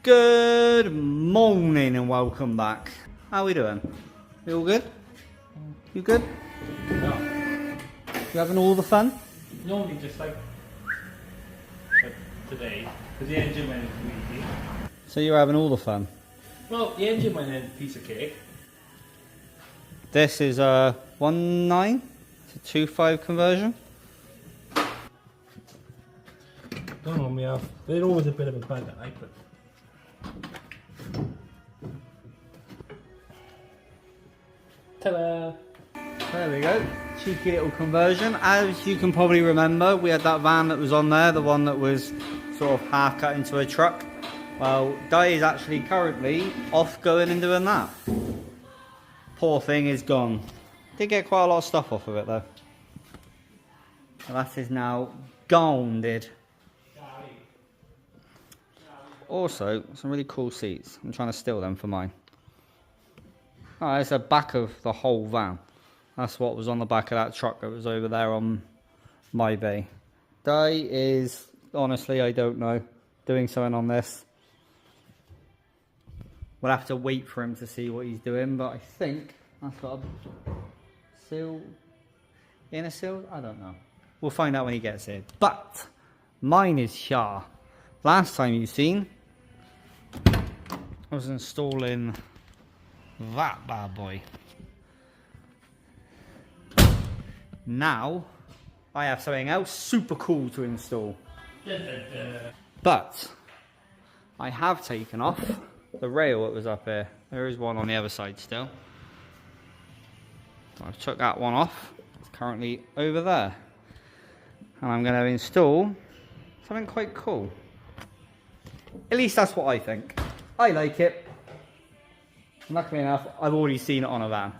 Good morning and welcome back. How are we doing? You all good? You good? No. You having all the fun? Normally just like today, because the engine went in completely. So you're having all the fun? Well, the engine went in a piece of cake. This is a 1.9 to 2.5 conversion. Don't know me off. They're always a bit of a bugger, but ta-da! There we go. Cheeky little conversion. As you can probably remember, we had that van that was on there, the one that was sort of half cut into a truck. Well, Di is actually currently off going and doing that. Poor thing is gone. Did get quite a lot of stuff off of it though. So that is now gone, did. Also, some really cool seats. I'm trying to steal them for mine. Oh, it's the back of the whole van. That's what was on the back of that truck that was over there on my bay. Di is, honestly, I don't know, doing something on this. We'll have to wait for him to see what he's doing, but I think that's got a seal, inner seal? I don't know. We'll find out when he gets here. But mine is Shah. Last time you've seen, I was installing that bad boy. Now I have something else super cool to install. But I have taken off the rail that was up here. There is one on the other side still. I've took that one off. It's currently over there. And I'm going to install something quite cool. At least that's what I think. I like it. Luckily enough, I've already seen it on a van.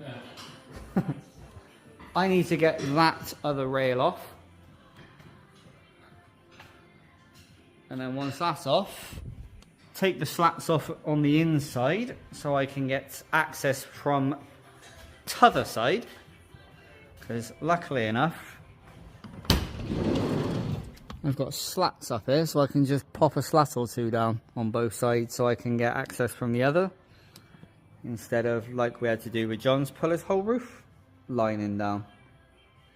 Yeah. I need to get that other rail off. And then once that's off, take the slats off on the inside so I can get access from t'other side. Because luckily enough, I've got slats up here, so I can just pop a slat or two down on both sides so I can get access from the other. Instead of, like we had to do with John's, pull his whole roof lining down.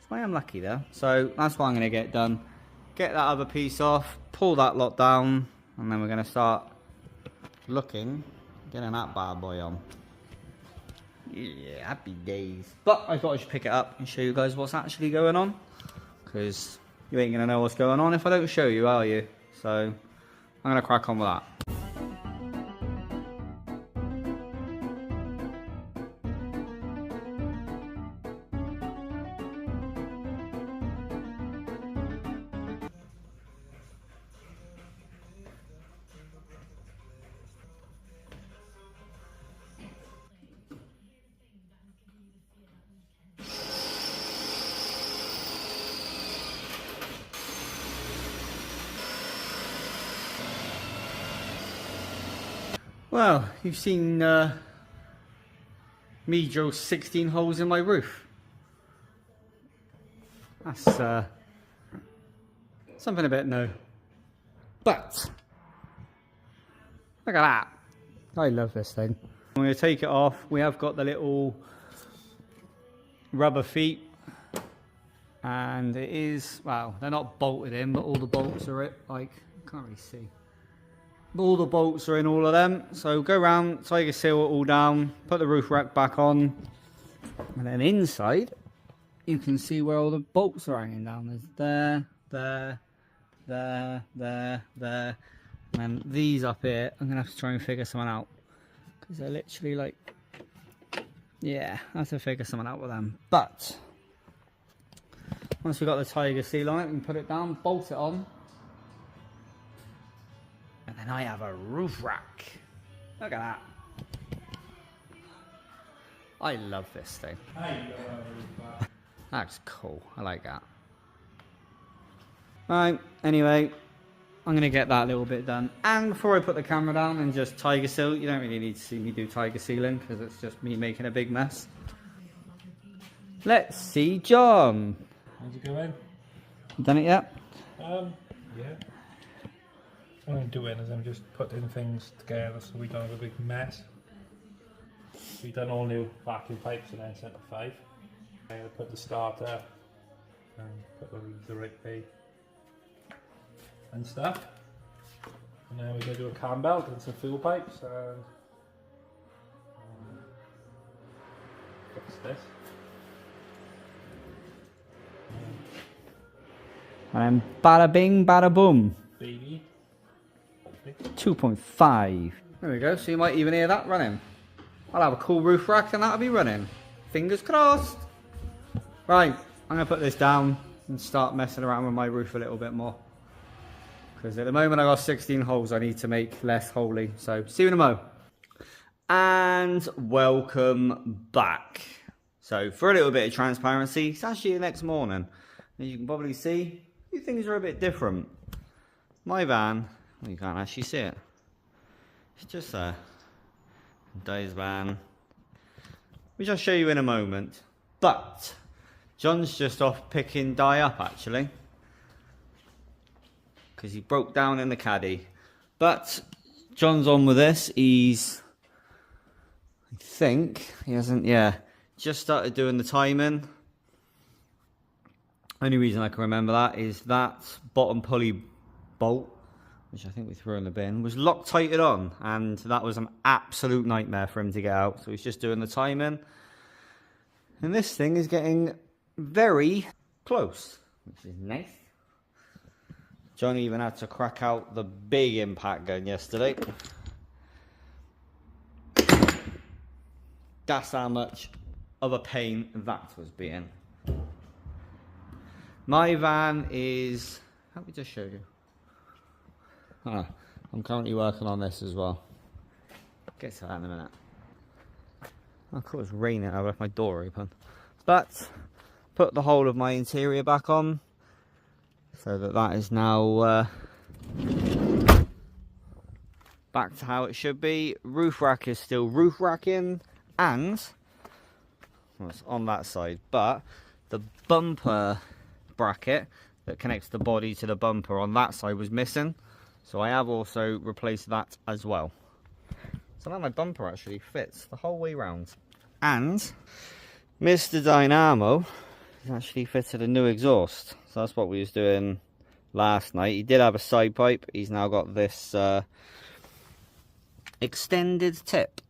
So I am lucky there. So that's what I'm going to get done. Get that other piece off, pull that lot down, and then we're going to start looking, getting that bad boy on. Yeah, happy days. But I thought I should pick it up and show you guys what's actually going on. Because you ain't going to know what's going on if I don't show you, are you? So I'm going to crack on with that. Well, you've seen me drill 16 holes in my roof. That's something a bit new. But look at that. I love this thing. I'm going to take it off. We have got the little rubber feet. And it is, well, they're not bolted in, but all the bolts are it. Like, I can't really see. All the bolts are in all of them, so go round, tiger seal it all down, put the roof rack back on, and then inside you can see where all the bolts are hanging down. There's there, and then these up here I'm gonna have to try and figure something out because they're literally like, yeah, I have to figure something out with them. But once we've got the tiger seal on it, we can put it down, bolt it on. And then I have a roof rack. Look at that. I love this thing. That's cool. I like that. Right, anyway, I'm going to get that little bit done. And before I put the camera down and just tiger seal, you don't really need to see me do tiger sealing because it's just me making a big mess. Let's see John. How's it going? You done it yet? Yeah. what I'm doing is I'm just putting things together so we don't have a big mess. We've done all new vacuum pipes and then sent to 5. I'm going to put the starter and put the right way and stuff. And then we're going to do a cam belt and some fuel pipes and fix this. And then bada bing, bada boom. Baby. 2.5. There we go, so you might even hear that running. I'll have a cool roof rack and that'll be running. Fingers crossed. Right, I'm going to put this down and start messing around with my roof a little bit more. Because at the moment I got 16 holes I need to make less holy. So, see you in a mo. And welcome back. So, for a little bit of transparency, it's actually the next morning. As you can probably see, a few things are a bit different. My van, well, you can't actually see it. It's just there. Day's van, which I'll show you in a moment. But John's just off picking Di up actually, because he broke down in the caddy. But John's on with this. I think he hasn't. Yeah, just started doing the timing. Only reason I can remember that is that bottom pulley bolt, which I think we threw in the bin, was Loctited on, and that was an absolute nightmare for him to get out. So he's just doing the timing. And this thing is getting very close, which is nice. John even had to crack out the big impact gun yesterday. That's how much of a pain that was being. My van is, let me just show you. I'm currently working on this as well. Get to that in a minute. Oh, cool, it's raining. I left my door open. But put the whole of my interior back on, so that is now back to how it should be. Roof rack is still roof racking, and well, it's on that side, but the bumper bracket that connects the body to the bumper on that side was missing. So I have also replaced that as well. So now my bumper actually fits the whole way round. And Mr. Dynamo has actually fitted a new exhaust. So that's what we was doing last night. He did have a side pipe. He's now got this extended tip.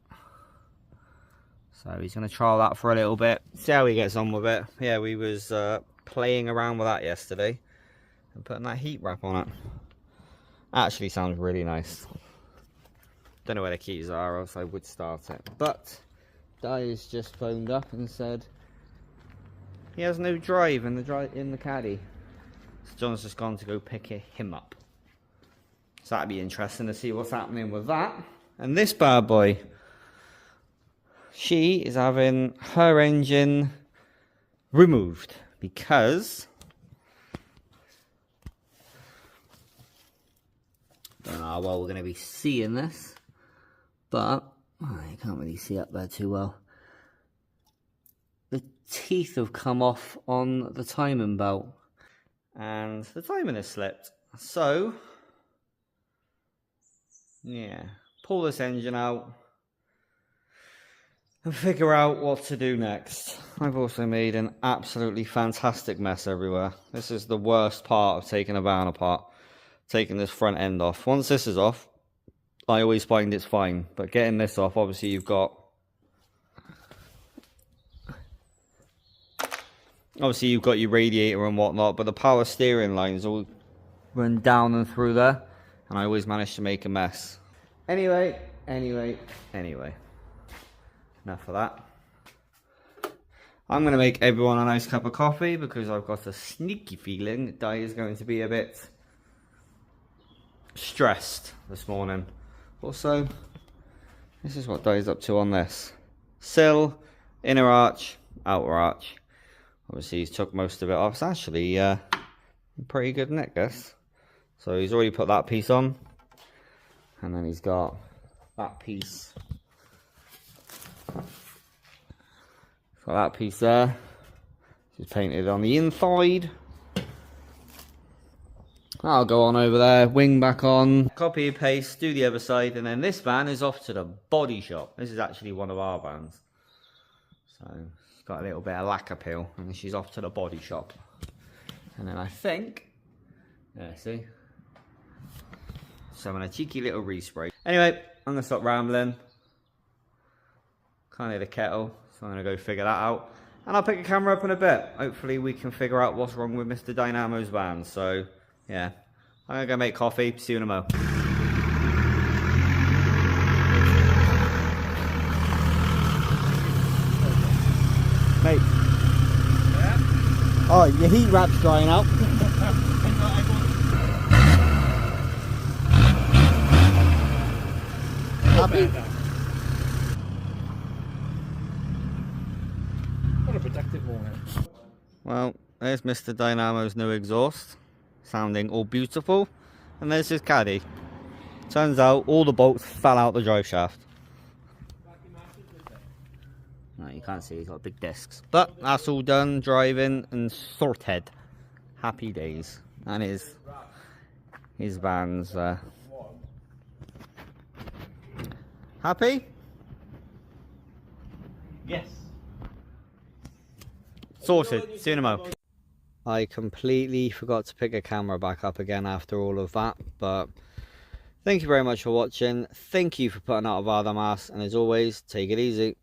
So he's going to trial that for a little bit. See how he gets on with it. Yeah, we was playing around with that yesterday and putting that heat wrap on it. Actually sounds really nice. Don't know where the keys are, or else I would start it. But Di has just phoned up and said he has no drive in the caddy. So John's just gone to go pick him up. So that'd be interesting to see what's happening with that. And this bad boy, she is having her engine removed because don't know how well we're going to be seeing this, but I can't really see up there too well. The teeth have come off on the timing belt and the timing has slipped. So yeah, pull this engine out and figure out what to do next. I've also made an absolutely fantastic mess everywhere. This is the worst part of taking a van apart. Taking this front end off. Once this is off, I always find it's fine. But getting this off, obviously you've got your radiator and whatnot, but the power steering lines all run down and through there, and I always manage to make a mess. Anyway. Enough of that. I'm going to make everyone a nice cup of coffee because I've got a sneaky feeling that Di is going to be a bit stressed this morning. Also, this is what Di's up to on this. Sill, inner arch, outer arch. Obviously he's took most of it off. It's actually pretty good nick, this. So he's already put that piece on. And then he's got that piece. Got that piece there. Just painted on the inside. I'll go on over there, wing back on, copy and paste, do the other side, and then this van is off to the body shop. This is actually one of our vans. So it's got a little bit of lacquer peel, and she's off to the body shop. And then I think, yeah, see? So I'm a cheeky little respray. Anyway, I'm gonna stop rambling. Can't hear the kettle, so I'm gonna go figure that out. And I'll pick a camera up in a bit. Hopefully we can figure out what's wrong with Mr. Dynamo's van. So, yeah. I'm gonna go make coffee. See you in a mo. Mate. Yeah? Oh, your heat wrap's drying out. Happy? What a productive morning. Well, there's Mr. Dynamo's new exhaust, sounding all beautiful, and there's his caddy. Turns out all the bolts fell out the drive shaft. No, you can't see, he's got big discs. But that's all done, driving and sorted. Happy days. And his van's happy? Yes. Sorted. See you in a mo. I completely forgot to pick a camera back up again after all of that, but thank you very much for watching. Thank you for putting out a VAR the mass, and as always, take it easy.